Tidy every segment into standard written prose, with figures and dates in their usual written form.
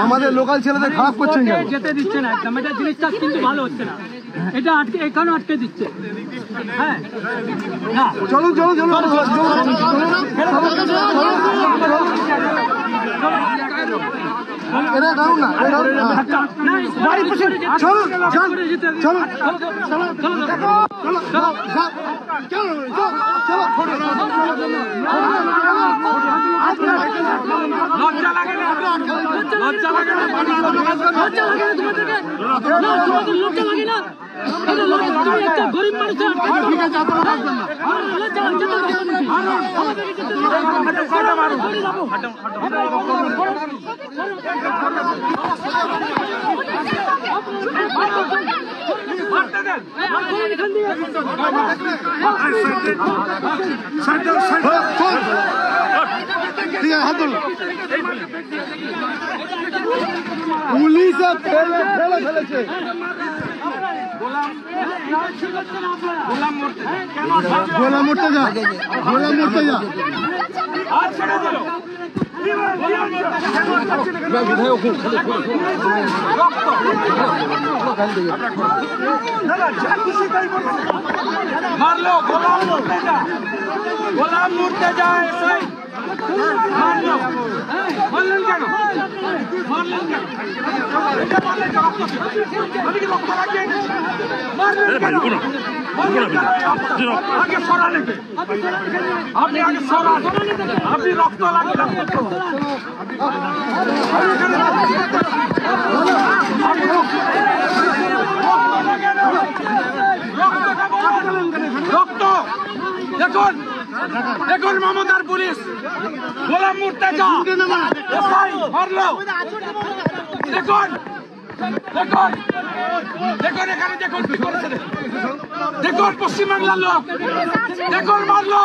আমাদের লোকাল ছেলেদের খারাপ করছেন, যেতে দিচ্ছে না একদম। এটা জিনিসটা কিন্তু ভালো হচ্ছে না, এটা আটকে এখানেও আটকে দিচ্ছে। হ্যাঁ চলুন চলুন চলুন এটা দাঁড়ুন না, লজ্জা লাগে না, লজ্জা লাগে না, লজ্জা লাগে না তোমাদেরকে, লজ্জা লাগে না। গরিব মানুষের পুলিশ ফেলেছে। গোলাম মুর্তজা, গোলাম মুর্তজা মারলো গোলাম মুর্তজা, গোলাম মুর্তজা এসআই মারলো। মারলেন কেন? মারলেন কেন? আমি কি রক্ত লাগে? মারলেন কেন? আগে সরা নেবে, আপনি আগে সরান, আপনি রক্ত লাগবে। রক্ত দেখুন, দেখুন মমতার পুলিশ গোলাম মুর্তজা মারলো। দেখুন দেখুন দেখুন এখানে দেখুন কি করেছে, দেখুন পশ্চিমবাংলার লোক, দেখুন মারলো।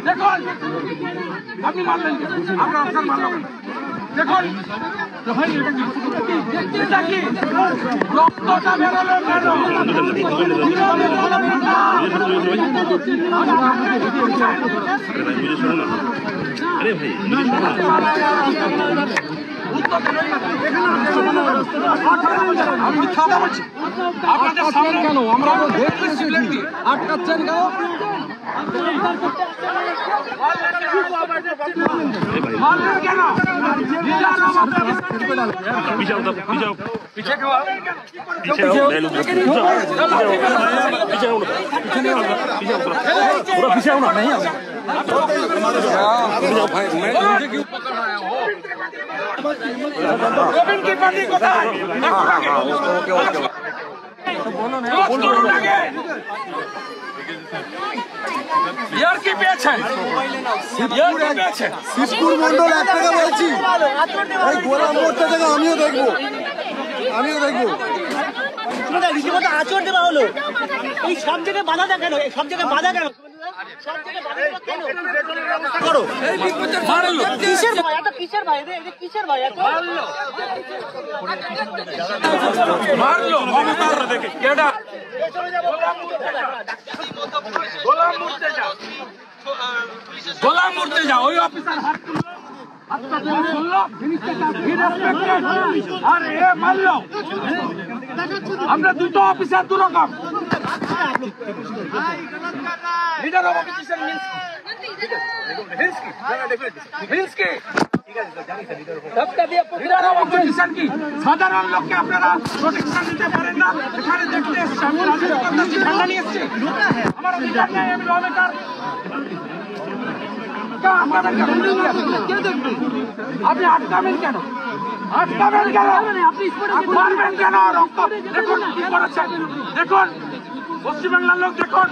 দেখুন আপনি মারলেন, আমরা আপনার মারলো। দেখুন এটা কি রক্তটা বেরোলো কেন? আরে ভাই আমি মিথ্যা বলছি আপনাদের সামনে কেন? আমরা দেখতেছি আটকাচ্ছেন কেন? মারলেন কেন? রবিন কি পার্টি কোথায়? ইয়ার কি পেয়েছেন? শিবপুর মন্ডল 1 টাকা বলছি, গোলাম মুর্তজা আমিও দেখবো, আমিও দেখবো। রীতিমতো আচরণ দেওয়া হলো, এই সব জায়গায় বাধা দেয় কেন? সব জায়গায় বাধা কেন? কিসের ভাই? কিসের ভাই? মারলো গোলাম মুর্তজা, ওই অফিসার হাত তুললো, আর এ মারলো। আমরা দুটো অফিসার দু রকম। লিডার অফ অপোজিশন মিন্স কি? লিডার অফ অপোজিশন কি? সাধারণ লোককে আপনারা প্রোটেকশন দিতে পারেন না? এখানে দেখতে এসছি, আমি রাজনীতি করতেছি, ঠান্ডা নিয়ে এসছি, আমার অধিকার নেই, আমি লমেকার। আপনি আটকাবেন কেন? আটকাবেন কেন? মারবেন কেন? রক্ত দেখুন কি করেছেন, দেখুন পশ্চিমবাংলার লোক, দেখুন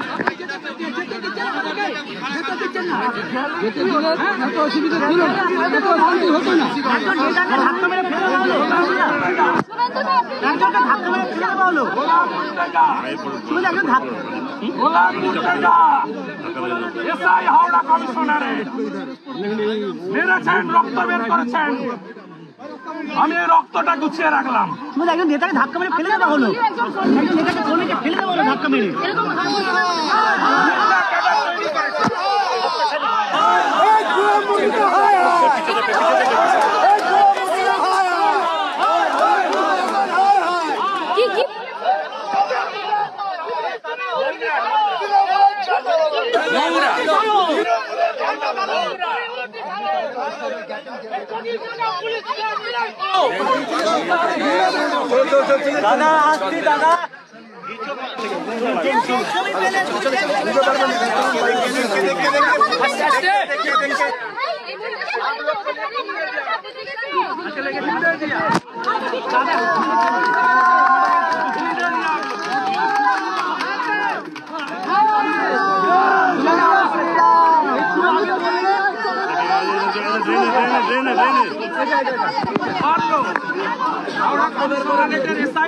হাওড়া কমিশনারে মেরেছেন, রক্ত বের করেছেন। আমি এই রক্তটা গুছিয়ে রাখলাম। একজন নেতাকে ধাক্কা মেরে ফেলে দেওয়া হলো, নেতাকে ফেলে দেওয়া হলো ধাক্কা মেরে। দাদা আসছি দাদা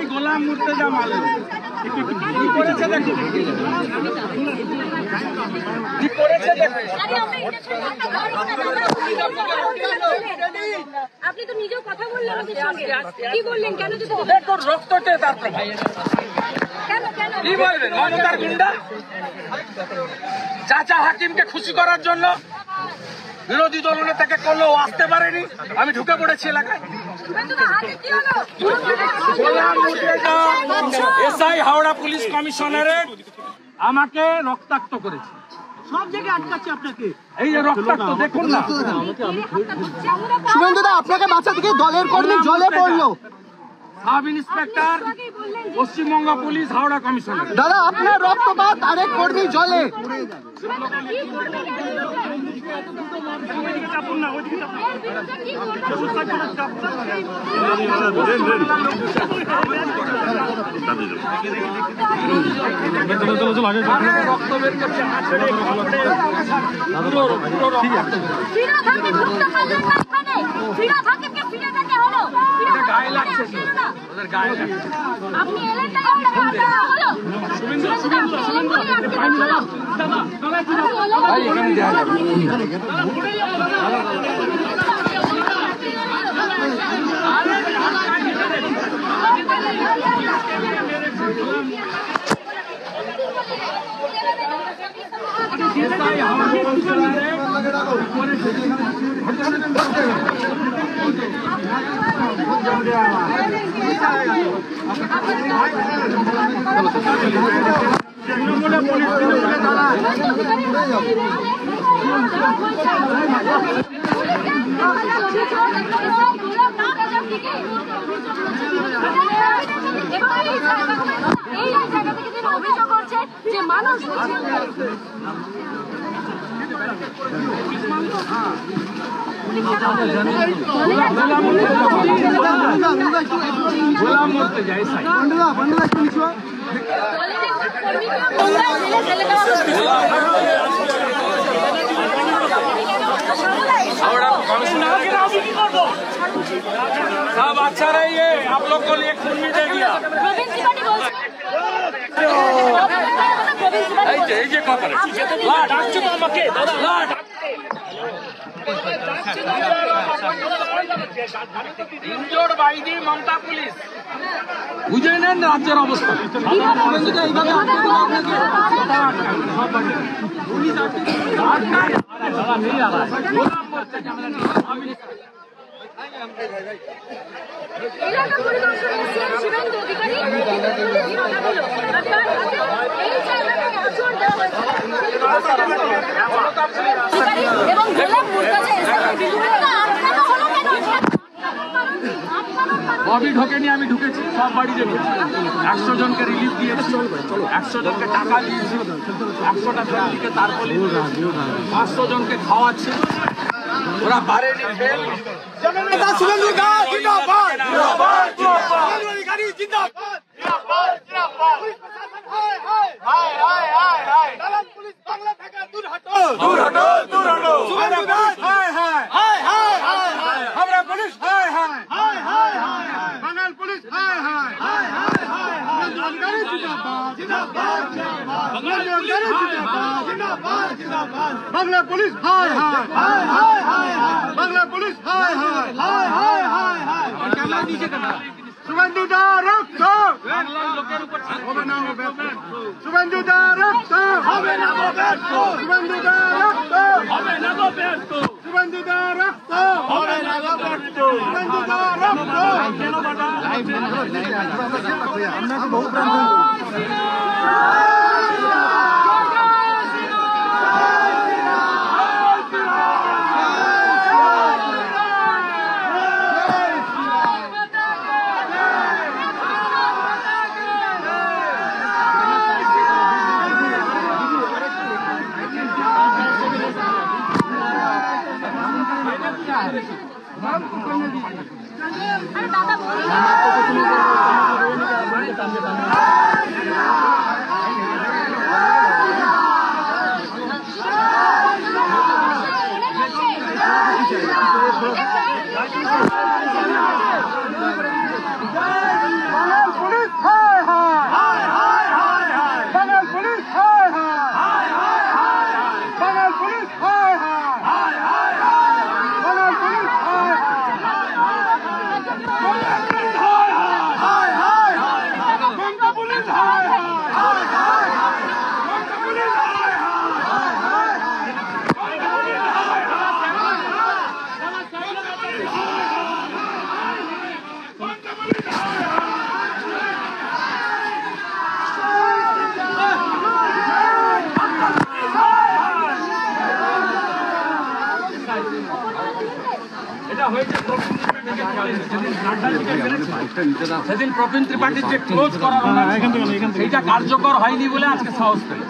গোলাম মুর্তজা মারলো কি করেছে দেখো কি করেছে দেখো আপনি তো নিজেও কথা বললেন আমাদের সঙ্গে কি বললেন কেন যদি দেখো রক্ততে তার প্রভাব কেন কেন কি বলবেন মমতার গুন্ডা চাচা হাকিমকে খুশি করার জন্য বিরোধী দলনেতাকে করলেও আসতে পারেনি আমি ঢুকে পড়েছি এলাকায় এসআই হাওড়া পুলিশ কমিশনারেট আমাকে রক্তাক্ত করেছে সব জায়গায় আটকাচ্ছে আপনাকে এই যে রক্তাক্ত দেখুন না শুভেন্দুদা আপনাকে বাঁচাতে গিয়ে দলের কর্মী জলে পড়লো sub inspector Paschimbanga police Howrah commissioner দাদা আপনার রক্তপাত আরেক কর্মী জলে রক্ত বের করছে গায়ে লাগছে ওদের গায়ে লাগছে আপনি এলেন না হলো ভাই এখানে দেয়া যাবে এই জায়গা থেকে তিনি অভিযোগ করছে যে মানুষ গোলাম মরতে যায় सब अच्छा रहिए आप लोग को लिए खून भी दे दिया ইনজোর্ড বাইদি মমতা পুলিশ বুঝে নেন রাজ্যের অবস্থা এলাকা পরিদর্শনে এসেছেন শুভেন্দু অধিকারী এবং গোলাম মুর্তজা আটকানো হলো কেন ববি ঢোকেনি আমি ঢুকেছি সব বাড়ি দেখেছি 100 জনকে রিলিফ দিয়েছি 100 জনকে টাকা দিয়েছি 100টা ফ্যামিলিকে তারপরে 500 জনকে খাওয়াচ্ছি ওরা বাড়েনি ফেল শুভেন্দু দা জিন্দাবাদ জিন্দাবাদ শুভেন্দু অধিকারী জিন্দাবাদ জিন্দাবাদ জিন্দাবাদ হায় হায় হায় হায় হায় হায় দালাল পুলিশ বাংলা থেকে দূর হটো দূর হটো দূর হটো শুভেন্দু দা হায় হায় হায় হায় হায় হায় হাওড়া পুলিশ হায় হায় হায় হায় হায় বাঙাল পুলিশ হায় হায় হায় হায় হায় শুভেন্দু অধিকারী জিন্দাবাদ জিন্দাবাদ জিন্দাবাদ শুভেন্দু অধিকারী জিন্দাবাদ জিন্দাবাদ জিন্দাবাদ বাংলা পুলিশ হায় হায় হায় হায় হায় বাংলা পুলিশ হায় হায় হায় হায় হায় হায় কেমন দিয়েছে কেন শুভেন্দু দা রক্ত বাংলার লোকের উপর হবে না শুভেন্দু দা রক্ত হবে না শুভেন্দু দা রক্ত হবে না গো ব্যর্থ শুভেন্দু দা রক্ত হবে না শুভেন্দু দা রক্ত কেন বাবা আমরা তো বহু প্রাণ আরে দাদা বলি সেদিন প্রবীণ ত্রিপাঠীর যে ক্লোজ করার সেইটা কার্যকর হয়নি বলে আজকে সাহস পেল।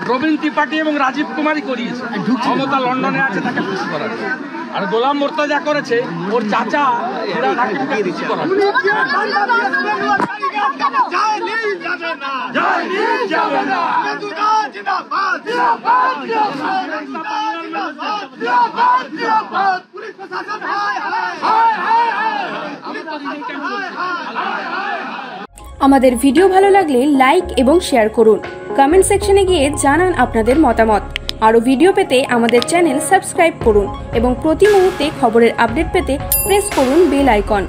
প্রবীণ ত্রিপাঠী এবং রাজীব কুমারই করিয়েছে, মমতা লন্ডনে আছে তাকে খুশি করার। আর গোলাম মোর্তজা করেছে ওর চাচা খুশি করার। আমাদের ভিডিও ভালো লাগলে লাইক এবং শেয়ার করুন। কমেন্ট সেকশনে গিয়ে জানান আপনাদের মতামত। আরও ভিডিও পেতে আমাদের চ্যানেল সাবস্ক্রাইব করুন এবং প্রতি মুহূর্তে খবরের আপডেট পেতে প্রেস করুন বেল আইকন।